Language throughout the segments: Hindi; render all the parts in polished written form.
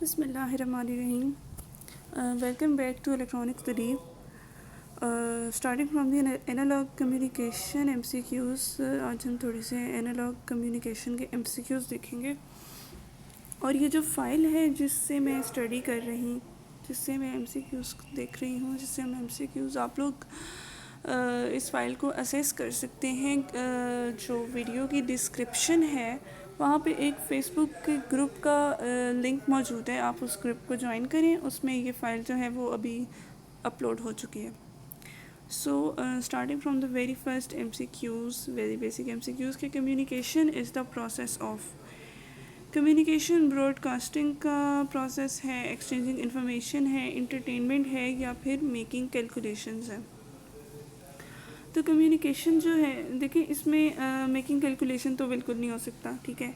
Bismillahirrahmanirrahim. Welcome back to Electronic Study. Starting from the analog communication MCQs, आज हम थोड़े से एनालॉग कम्युनिकेशन के MCQs देखेंगे. और ये जो फाइल है जिससे मैं स्टडी कर रही, जिससे मैं MCQs देख रही हूँ, जिससे हम MCQs आप लोग इस फाइल को असेस कर सकते हैं. जो वीडियो की डिस्क्रिप्शन है वहाँ पे एक फ़ेसबुक के ग्रुप का लिंक मौजूद है. आप उस ग्रुप को ज्वाइन करें, उसमें ये फ़ाइल जो है वो अभी अपलोड हो चुकी है. So starting from the very first MCQs, very basic MCQs के communication is the process of. Communication broadcasting का प्रोसेस है, एक्सचेंजिंग इन्फॉर्मेशन है, इंटरटेनमेंट है या फिर मेकिंग कैलकुलेशंस है. तो कम्युनिकेशन जो है, देखिए इसमें मेकिंग कैलकुलेशन तो बिल्कुल नहीं हो सकता, ठीक है.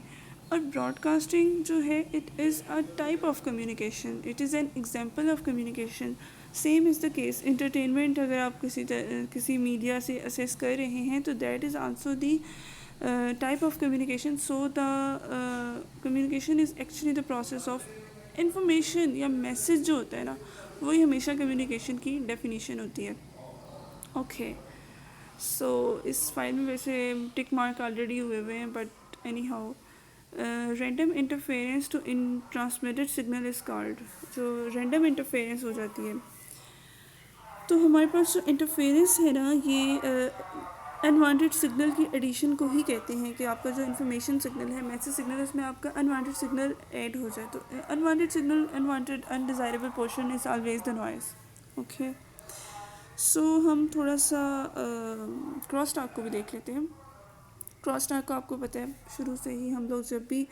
और ब्रॉडकास्टिंग जो है it is a type of communication, it is an example of communication. Same is the case entertainment. अगर आप किसी मीडिया से असेस कर रहे हैं तो that is also the type of communication. So the communication is actually the process of information या मैसेज जो होता है ना, वही हमेशा कम्युनिकेशन की डेफिनेशन होती है. ओके. सो इस फाइल में वैसे टिक मार्क ऑलरेडी हुए हैं, but anyhow random interference to in transmitted signal is called. जो रैंडम इंटरफेरेंस हो जाती है, तो हमारे पास जो इंटरफेरेंस है ना, ये अनवांटेड सिग्नल की एडिशन को ही कहते हैं. कि आपका जो इन्फॉर्मेशन सिग्नल है, मैसेज सिग्नल है, उसमें आपका अनवांटेड सिग्नल ऐड हो जाए. तो unwanted signal, unwanted undesirable portion is always the noise. Okay. So हम थोड़ा सा क्रॉस टॉक को भी देख लेते हैं. क्रॉस टॉक को आपको पता है, शुरू से ही हम लोग जब भी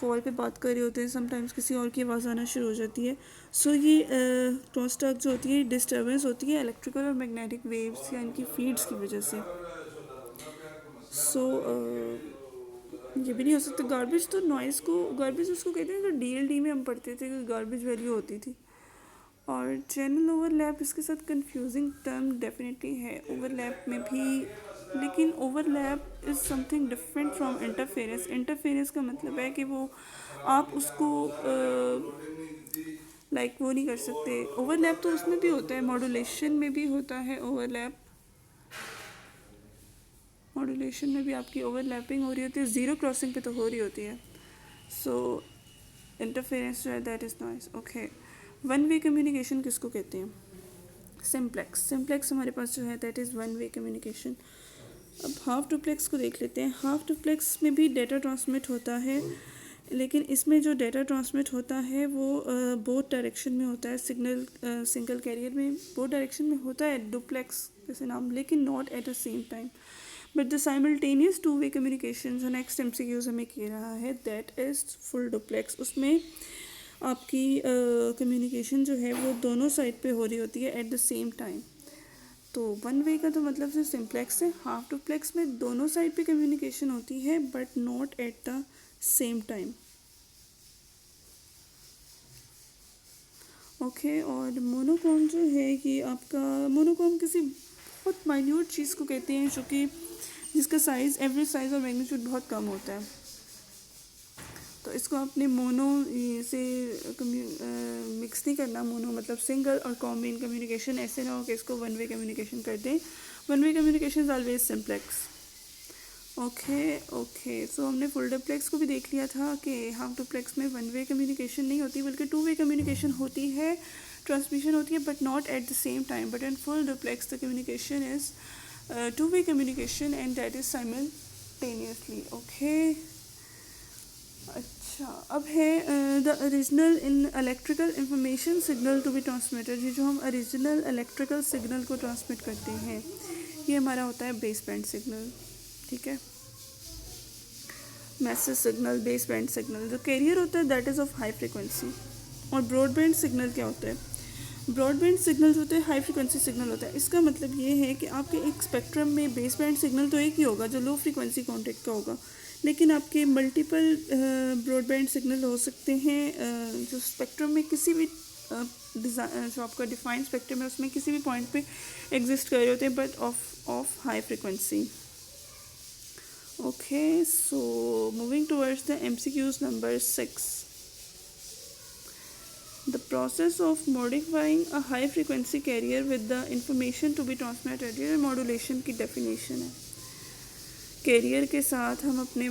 कॉल पे बात कर रहे होते हैं, समटाइम्स किसी और की आवाज़ आना शुरू हो जाती है. सो ये क्रॉस टॉक जो होती है, डिस्टर्बेंस होती है इलेक्ट्रिकल और मैग्नेटिक वेव्स या इनकी फीड्स की वजह से. सो ये भी नहीं हो सकता. गार्बेज तो नॉइज़ को, गार्बेज उसको कहते हैं जो DLD में हम पढ़ते थे कि गार्बेज वैल्यू होती थी. और चैनल ओवरलैप इसके साथ कंफ्यूजिंग टर्म डेफिनेटली है ओवरलैप में भी. लेकिन overlap is something different from interference. Interference का मतलब है कि वो आप उसको लाइक वो नहीं कर सकते. ओवरलैप तो उसमें भी होता है, मॉड्यूलेशन में भी होता है ओवरलैप. मॉड्यूलेशन में भी आपकी ओवरलैपिंग हो रही होती है, ज़ीरो क्रॉसिंग पे तो हो रही होती है. सो इंटरफेरेंस जो है that is noise. Okay. One way communication किसको कहते हैं? सिम्प्लेक्स. सिम्प्लेक्स हमारे पास जो है that is one way communication. अब हाफ डुप्लेक्स को देख लेते हैं. हाफ डुप्लेक्स में भी डेटा ट्रांसमिट होता है, लेकिन इसमें जो डेटा ट्रांसमिट होता है वो बोथ डायरेक्शन में होता है. सिग्नल सिंगल कैरियर में बोथ डायरेक्शन में होता है, डुप्लेक्स जैसे नाम, लेकिन not at the same time. But the simultaneous to way communication जो नेक्स्ट MCQs हमें कह रहा है दैट इज़ फुल डुप्लेक्स. उसमें आपकी कम्युनिकेशन जो है वो दोनों साइड पे हो रही होती है एट द सेम टाइम. तो वन वे का तो मतलब सिर्फ सिम्प्लेक्स है. हाफ डुप्लेक्स में दोनों साइड पे कम्युनिकेशन होती है but not at the same time. Okay. और मोनोकॉम जो है कि आपका मोनोकॉम किसी बहुत माइन्यूट चीज़ को कहते हैं जो कि जिसका साइज़, एवरेज साइज़ और मैग्नीट्यूड बहुत कम होता है. तो इसको आपने मोनो से मिक्स नहीं करना. मोनो मतलब सिंगल और कॉम्बिन कम्युनिकेशन. ऐसे ना हो कि इसको वन वे कम्युनिकेशन कर दें. One way communication is always simplex. Okay. So हमने फुल डुप्लेक्स को भी देख लिया था कि हाफ डुप्लेक्स में वन वे कम्युनिकेशन नहीं होती बल्कि टू वे कम्युनिकेशन होती है, ट्रांसमिशन होती है, but not at the same time. But in full duplex the communication is two way communication and that is simultaneously. Okay. अच्छा. अब है the original in electrical information signal to be transmitted. ये जो हम ओरिजिनल इलेक्ट्रिकल सिग्नल को ट्रांसमिट करते हैं ये हमारा होता है बेस बैंड सिग्नल. ठीक है. Message signal, base band signal. जो कैरियर होता है that is of high frequency. और ब्रॉडबैंड सिग्नल क्या होता है? ब्रॉडबैंड सिग्नल होते हैं हाई फ्रिक्वेंसी सिग्नल होता है. इसका मतलब ये है कि आपके एक स्पेक्ट्रम में बेस बैंड सिग्नल तो एक ही होगा जो लो फ्रिक्वेंसी कॉन्टेक्ट का होगा, लेकिन आपके मल्टीपल ब्रॉडबैंड सिग्नल हो सकते हैं जो स्पेक्ट्रम में किसी भी जो आपका डिफाइंड स्पेक्ट्रम है उसमें किसी भी पॉइंट पे एग्जिस्ट कर रहे होते हैं but of high frequency. Okay. So moving towards the MCQs number 6. The process of modifying a high frequency carrier with the information to be transmitted, ये मॉड्यूलेशन की डेफिनेशन है। कैरियर के साथ हम अपने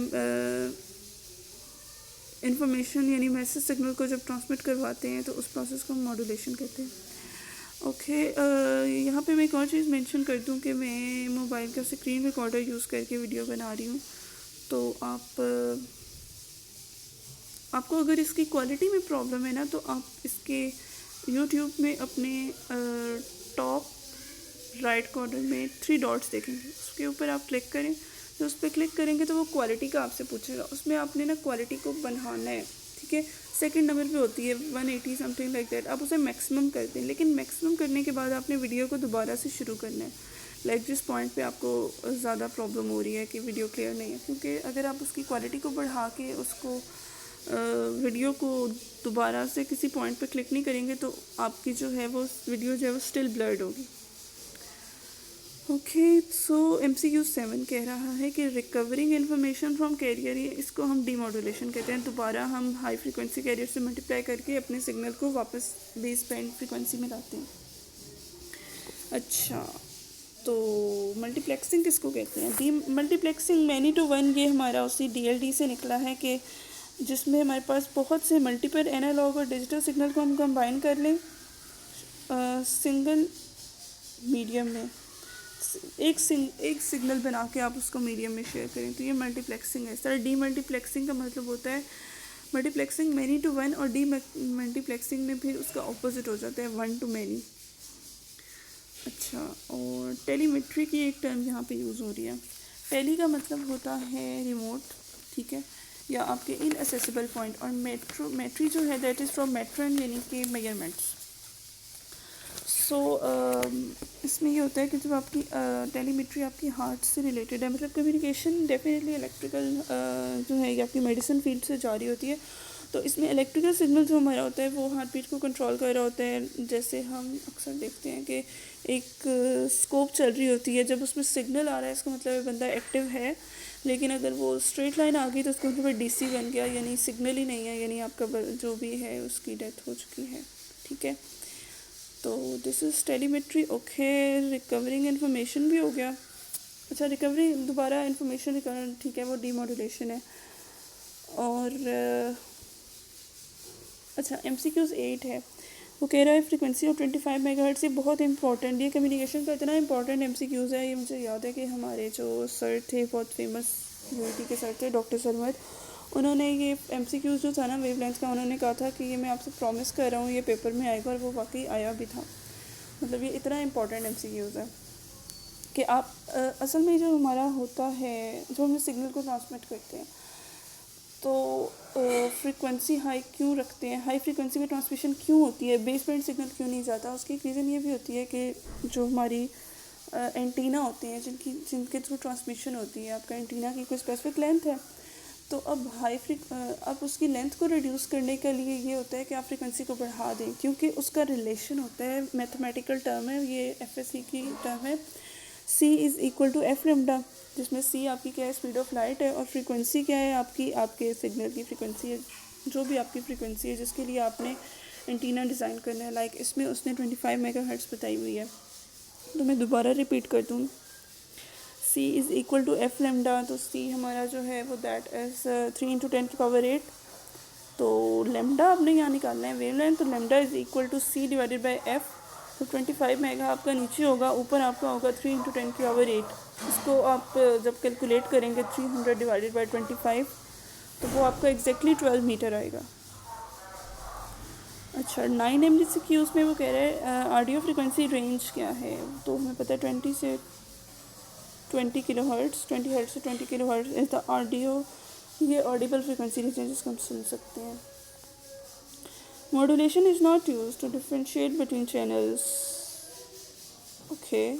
इंफॉर्मेशन यानी मैसेज सिग्नल को जब ट्रांसमिट करवाते हैं तो उस प्रोसेस को हम मॉड्यूलेशन कहते हैं। ओके, यहाँ पे मैं एक और चीज़ मेंशन कर दूँ कि मैं मोबाइल का स्क्रीन रिकॉर्डर यूज़ करके वीडियो बना रही हूँ, तो आपको अगर इसकी क्वालिटी में प्रॉब्लम है ना, तो आप इसके यूट्यूब में अपने टॉप राइट कॉर्नर में 3 डॉट्स देखेंगे, उसके ऊपर आप क्लिक करें। तो उस पर क्लिक करेंगे तो वो क्वालिटी का आपसे पूछेगा, उसमें आपने ना क्वालिटी को बढ़ाना है, ठीक है। सेकंड नंबर पे होती है 180 समथिंग लाइक दैट, आप उसे मैक्सिमम करते हैं, लेकिन मैक्सिमम करने के बाद आपने वीडियो को दोबारा से शुरू करना है, लाइक जिस पॉइंट पे आपको ज़्यादा प्रॉब्लम हो रही है कि वीडियो क्लियर नहीं है, क्योंकि अगर आप उसकी क्वालिटी को बढ़ा के उसको वीडियो को दोबारा से किसी पॉइंट पे क्लिक नहीं करेंगे तो आपकी जो है वो वीडियो जो है वो स्टिल ब्लर्ड होगी। ओके, सो MCQ 7 कह रहा है कि रिकवरिंग इन्फॉर्मेशन फ्रॉम कैरियर, इसको हम डीमॉड्यूलेशन कहते हैं। दोबारा हम हाई फ्रीक्वेंसी कैरियर से मल्टीप्लाई करके अपने सिग्नल को वापस बेस बैंड फ्रीक्वेंसी में लाते हैं। अच्छा, तो मल्टीप्लेक्सिंग किसको कहते हैं? Demultiplexing many to one, ये हमारा उसी DLD से निकला है कि जिसमें हमारे पास बहुत से मल्टीपल एनालॉग और डिजिटल सिग्नल को हम कंबाइन कर लें सिंगल मीडियम में, एक सिग्नल बना के आप उसको मीडियम में शेयर करें, तो ये मल्टीप्लेक्सिंग है। इस तरह डी मल्टीप्लेक्सिंग का मतलब होता है मल्टीप्लेक्सिंग मैनी टू वन, और डी मल्टीप्लेक्सिंग में फिर उसका ऑपोजिट हो जाता है वन टू मैनी। अच्छा, और टेलीमेट्री की एक टर्म यहाँ पे यूज़ हो रही है। टेली का मतलब होता है रिमोट, ठीक है, या आपके इनएसेसिबल पॉइंट, और मेट्री जो है दैट इज़ फ्रॉम मेट्रन यानी कि मेजरमेंट्स। सो इसमें ये होता है कि जब आपकी टेलीमेट्री आपकी हार्ट से रिलेटेड है, मतलब कम्युनिकेशन डेफिनेटली इलेक्ट्रिकल जो है ये आपकी मेडिसिन फील्ड से जारी होती है, तो इसमें इलेक्ट्रिकल सिग्नल जो हमारा होता है वो हार्ट बीट को कंट्रोल कर रहा होता है। जैसे हम अक्सर देखते हैं कि एक स्कोप चल रही होती है, जब उसमें सिग्नल आ रहा है इसका मतलब बंदा एक्टिव है, लेकिन अगर वो स्ट्रेट लाइन आ गई तो उसका मतलब DC बन गया, यानी सिग्नल ही नहीं है, यानी आपका जो भी है उसकी डेथ हो चुकी है, ठीक है। तो this is telemetry. Okay, recovering information भी हो गया। अच्छा, रिकवरी दोबारा इन्फॉर्मेशन रिकवर, ठीक है, वो डीमॉड्यूलेशन है। और अच्छा, MCQs 8 है, वो कह रहा है फ्रीक्वेंसी ऑफ 25 मेगाहर्ट्ज़। ये बहुत इंपॉर्टेंट, ये कम्युनिकेशन का इतना इंपॉर्टेंट MCQs है। ये मुझे याद है कि हमारे जो सर थे, बहुत फेमस यूनिटी के सर थे, डॉक्टर सरमद, उन्होंने ये MCQs जो था ना वेवलेंथ का, उन्होंने कहा था कि ये मैं आपसे प्रॉमिस कर रहा हूँ ये पेपर में आएगा, और वो वाकई आया भी था। मतलब ये इतना इंपॉर्टेंट MCQs है कि आप असल में जो हमारा होता है, जो हम सिग्नल को ट्रांसमिट करते हैं, तो फ्रीक्वेंसी हाई क्यों रखते हैं, हाई फ्रीक्वेंसी में ट्रांसमिशन क्यों होती है, बेस बैंड सिग्नल क्यों नहीं जाता, उसकी एक रीज़न ये भी होती है कि जो हमारी एंटीना होते हैं जिनके थ्रू ट्रांसमिशन होती है, आपका एंटीना की कोई स्पेसिफिक लेंथ है, तो अब अब उसकी लेंथ को रिड्यूस करने के लिए ये होता है कि आप फ्रीक्वेंसी को बढ़ा दें, क्योंकि उसका रिलेशन होता है, मैथमेटिकल टर्म है, ये FSC की टर्म है, C is equal to F lambda, जिसमें C आपकी क्या है, स्पीड ऑफ लाइट है, और फ्रीक्वेंसी क्या है आपके सिग्नल की फ्रीक्वेंसी है, जो भी आपकी फ्रीक्वेंसी है जिसके लिए आपने एंटीना डिज़ाइन करना है। लाइक इसमें उसने 25 मेगाहर्ट्ज़ बताई हुई है, तो मैं दोबारा रिपीट कर दूँ, C is equal to F lambda, तो C हमारा जो है वो दैट इज़ 3 × 10⁸, तो लेमडा आपने यहाँ निकालना है वेवलेंथ, तो lambda is equal to C divided by F, तो 25 मेगा आपका नीचे होगा, ऊपर आपका होगा 3 × 10⁸। इसको आप जब कैलकुलेट करेंगे 300 डिवाइडेड बाई 25, तो वो आपका एग्जैक्टली 12 मीटर आएगा। अच्छा, 9 MCQ उसमें वो कह रहे हैं ऑडियो फ्रीक्वेंसी रेंज क्या है, तो हमें पता है 20 से 20 किलोहर्ट्ज़, 20 हर्ट्ज़ से 20 किलोहर्ट्ज़ इज़ द ऑडियो, ये ऑडिबल फ्रीक्वेंसी रेंज है जिसको हम सुन सकते हैं। Modulation is not use to differentiate between channels. Okay,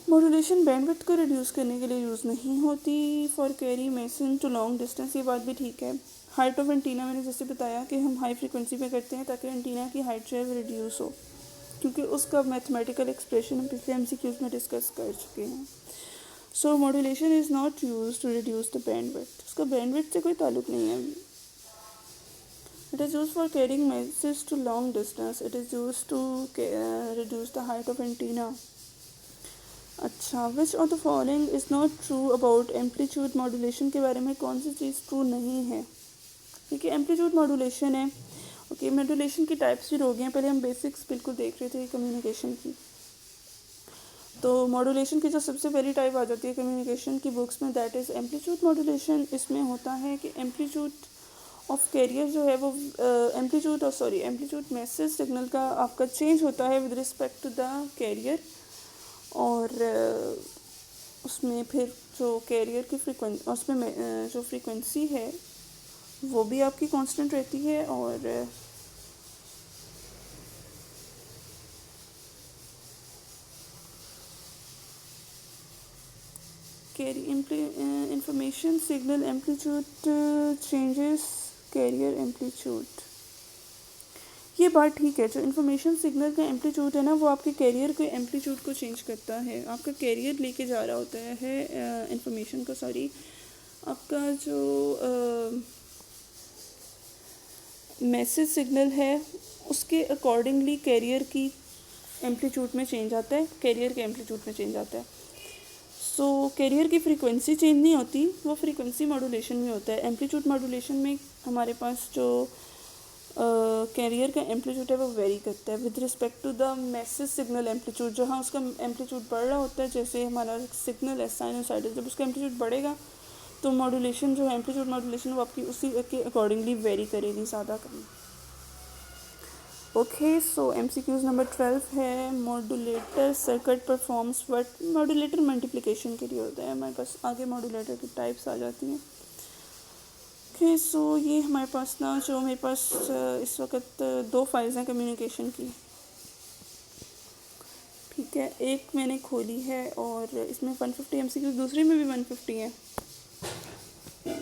modulation bandwidth को रिड्यूस करने के लिए यूज़ नहीं होती for carry mason to long distance, ये बात भी ठीक है। हाइट ऑफ एंटीना मैंने जैसे बताया कि हम हाई फ्रीक्वेंसी पे करते हैं ताकि एंटीना की हाइट जो है वो रिड्यूस हो, क्योंकि उसका मैथमेटिकल एक्सप्रेशन हम पिछले MCQs में डिस्कस कर चुके हैं। So modulation is not use to reduce the bandwidth, उसका बैंडविड्थ से कोई ताल्लुक नहीं है। It is used for carrying messages to long distance. It is used to reduce the height of antenna. अच्छा, which of the following is not true about amplitude modulation के बारे में कौन सी चीज़ ट्रू नहीं है? ठीक है, एम्पलीट्यूड मॉड्यूलेशन है। ओके, मॉड्यूलेशन की टाइप्स भी हो गए हैं। पहले हम बेसिक्स बिल्कुल देख रहे थे कम्युनिकेशन की। तो मॉड्यूलेशन की जो सबसे पहली टाइप आ जाती है कम्युनिकेशन की बुक्स में, दैट इज़ एम्पलीट्यूड मॉड्यूलेशन। इसमें होता है कि एम्पलीट्यूड ऑफ कैरियर जो है वो एम्पलीट्यूड मैसेज सिग्नल का आपका चेंज होता है with respect to the carrier, और उसमें फिर जो कैरियर की फ्रीक्वेंसी, उसमें जो फ्रीक्वेंसी है वो भी आपकी कांस्टेंट रहती है, और information signal amplitude changes carrier amplitude. ये बात ठीक है, जो इन्फॉर्मेशन सिग्नल का एम्पलीट्यूड है ना वो आपके कैरियर के एम्पलीट्यूड को चेंज करता है। आपका कैरियर लेके जा रहा होता है इन्फॉर्मेशन को, आपका जो मैसेज सिग्नल है उसके अकॉर्डिंगली कैरियर की एम्पलीट्यूड में चेंज आता है, कैरियर के एम्पलीट्यूड में चेंज आता है। सो कैरियर की फ्रीक्वेंसी चेंज नहीं होती, वो फ्रीक्वेंसी मॉड्यूलेशन में होता है। एम्पलीट्यूड मॉड्यूलेशन में हमारे पास जो कैरियर का एम्पलीट्यूड है वो वेरी करता है with respect to the message signal amplitude. जहाँ उसका एम्पलीट्यूड बढ़ रहा होता है, जैसे हमारा सिग्नल है साइनोसाइडल, जब उसका एम्पलीट्यूड बढ़ेगा तो मॉड्यूलेशन जो है एम्पलीट्यूड मॉड्यूलेशन वो आपकी उसी के अकॉर्डिंगली वेरी करेगी, ज़्यादा कम। ओके, सो MCQs नंबर 12 है modulator circuit performs what. Modulator multiplication के लिए होता है हमारे पास। आगे मॉड्यूलेटर की टाइप्स आ जाती हैं। ओके, सो ये हमारे पास ना, जो मेरे पास इस वक्त 2 फाइल्स हैं कम्युनिकेशन की। ठीक है, एक मैंने खोली है और इसमें 150 MCQs, दूसरी में भी 150 है,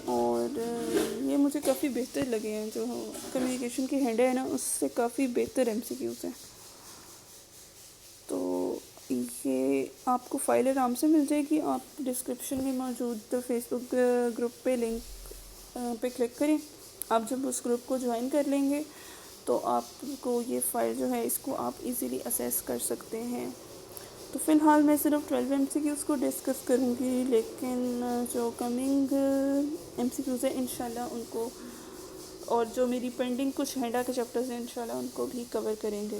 और ये मुझे काफ़ी बेहतर लगे हैं। जो कम्युनिकेशन की हेड है ना उससे काफ़ी बेहतर MCQs हैं। तो ये आपको फाइल आराम से मिल जाएगी। आप डिस्क्रिप्शन में मौजूद फेसबुक ग्रुप पे लिंक पे क्लिक करें। आप जब उस ग्रुप को ज्वाइन कर लेंगे तो आपको ये फ़ाइल जो है इसको आप इजीली असेस कर सकते हैं। तो फ़िलहाल मैं सिर्फ 12 MCQs को डिस्कस करूँगी, लेकिन जो कमिंग MCQs है इंशाल्लाह उनको, और जो मेरी पेंडिंग कुछ हेडा के चैप्टर्स हैं इंशाल्लाह उनको भी कवर करेंगे।